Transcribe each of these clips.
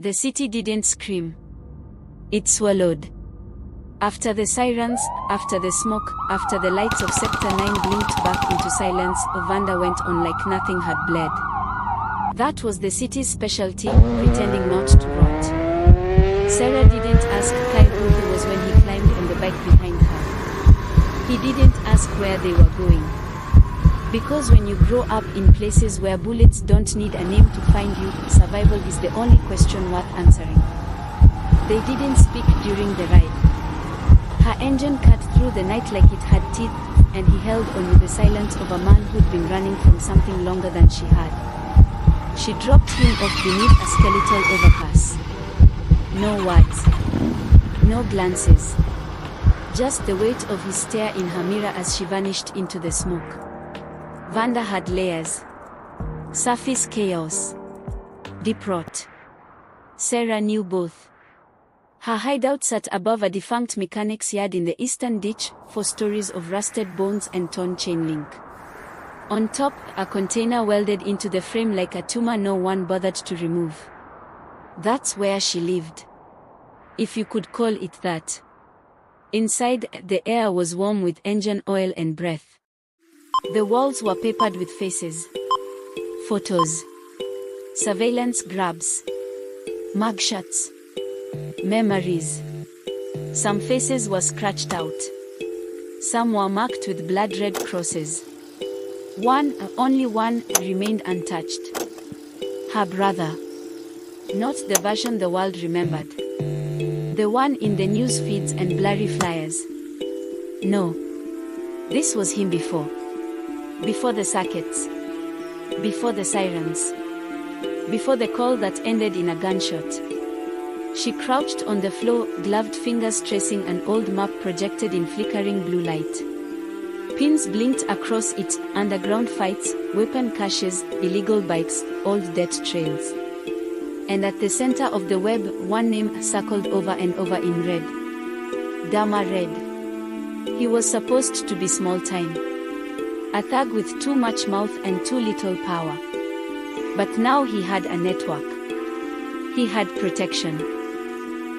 The city didn't scream. It swallowed. After the sirens, after the smoke, after the lights of Sector 9 blinked back into silence, Vunda went on like nothing had bled. That was the city's specialty, pretending not to rot. Sahra didn't ask Kyle who he was when he climbed on the bike behind her. He didn't ask where they were going. Because when you grow up in places where bullets don't need a name to find you, survival is the only question worth answering. They didn't speak during the ride. Her engine cut through the night like it had teeth, and he held on with the silence of a man who'd been running from something longer than she had. She dropped him off beneath a skeletal overpass. No words. No glances. Just the weight of his stare in her mirror as she vanished into the smoke. Vunda had layers. Surface chaos. Deep rot. Sahra knew both. Her hideout sat above a defunct mechanic's yard in the eastern ditch, 4 stories of rusted bones and torn chain link. On top, a container welded into the frame like a tumor no one bothered to remove. That's where she lived. If you could call it that. Inside, the air was warm with engine oil and breath. The walls were papered with faces. Photos. Surveillance grabs. Mugshots. Memories. Some faces were scratched out. Some were marked with blood-red crosses. Only one, remained untouched. Her brother. Not the version the world remembered. The one in the news feeds and blurry flyers. No. This was him before. Before the circuits. Before the sirens. Before the call that ended in a gunshot. She crouched on the floor, gloved fingers tracing an old map projected in flickering blue light. Pins blinked across it, underground fights, weapon caches, illegal bikes, old death trails. And at the center of the web, one name circled over and over in red. Dama Red. He was supposed to be small-time. A thug with too much mouth and too little power. But now he had a network. He had protection.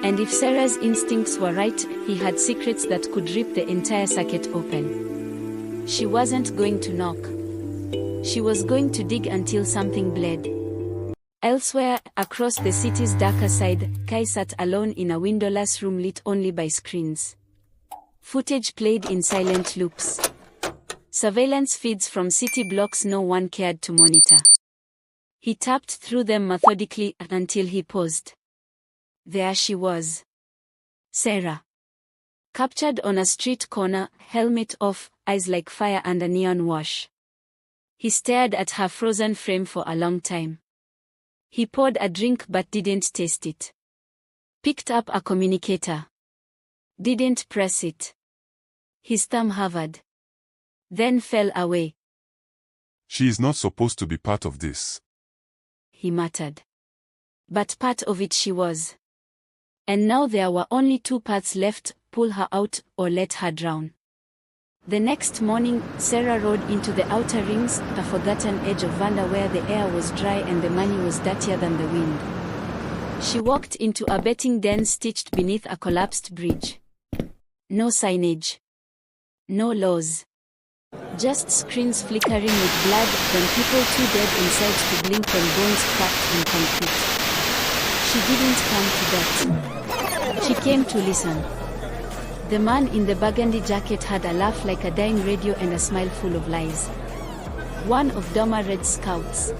And if Sahra's instincts were right, he had secrets that could rip the entire circuit open. She wasn't going to knock. She was going to dig until something bled. Elsewhere, across the city's darker side, Kai sat alone in a windowless room lit only by screens. Footage played in silent loops. Surveillance feeds from city blocks no one cared to monitor. He tapped through them methodically until he paused. There she was. Sahra. Captured on a street corner, helmet off, eyes like fire under neon wash. He stared at her frozen frame for a long time. He poured a drink but didn't taste it. Picked up a communicator. Didn't press it. His thumb hovered. Then fell away. She is not supposed to be part of this, he muttered. But part of it she was. And now there were only 2 paths left, pull her out or let her drown. The next morning, Sahra rode into the outer rings, a forgotten edge of Vunda where the air was dry and the money was dirtier than the wind. She walked into a betting den stitched beneath a collapsed bridge. No signage. No laws. Just screens flickering with blood, then people too dead inside to blink when bones cracked in concrete. She didn't come to that. She came to listen. The man in the burgundy jacket had a laugh like a dying radio and a smile full of lies. One of Dama Red's scouts.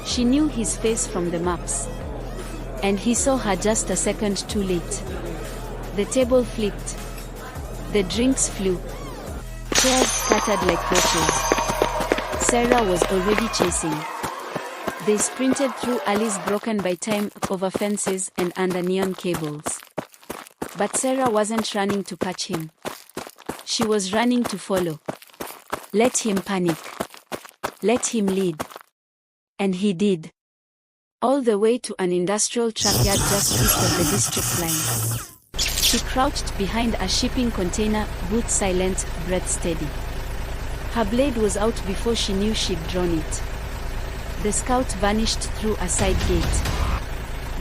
She knew his face from the maps. And he saw her just a second too late. The table flipped. The drinks flew. Chairs scattered like roaches. Sahra was already chasing. They sprinted through alleys broken by time, over fences and under neon cables. But Sahra wasn't running to catch him. She was running to follow. Let him panic. Let him lead. And he did. All the way to an industrial truckyard just east of the district line. She crouched behind a shipping container, boot silent, breath steady. Her blade was out before she knew she'd drawn it. The scout vanished through a side gate.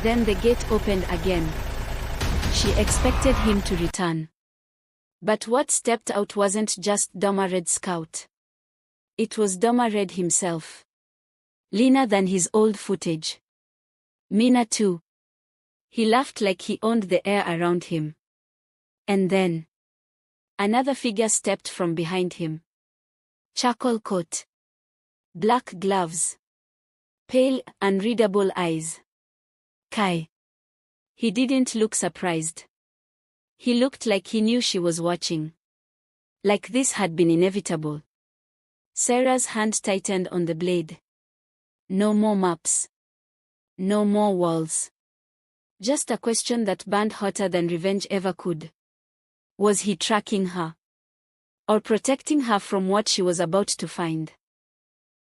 Then the gate opened again. She expected him to return. But what stepped out wasn't just Dama Red Scout. It was Dama Red himself. Leaner than his old footage. Meaner too. He laughed like he owned the air around him. And then another figure stepped from behind him. Charcoal coat. Black gloves. Pale, unreadable eyes. Kai. He didn't look surprised. He looked like he knew she was watching. Like this had been inevitable. Sahra's hand tightened on the blade. No more maps. No more walls. Just a question that burned hotter than revenge ever could. Was he tracking her? Or protecting her from what she was about to find?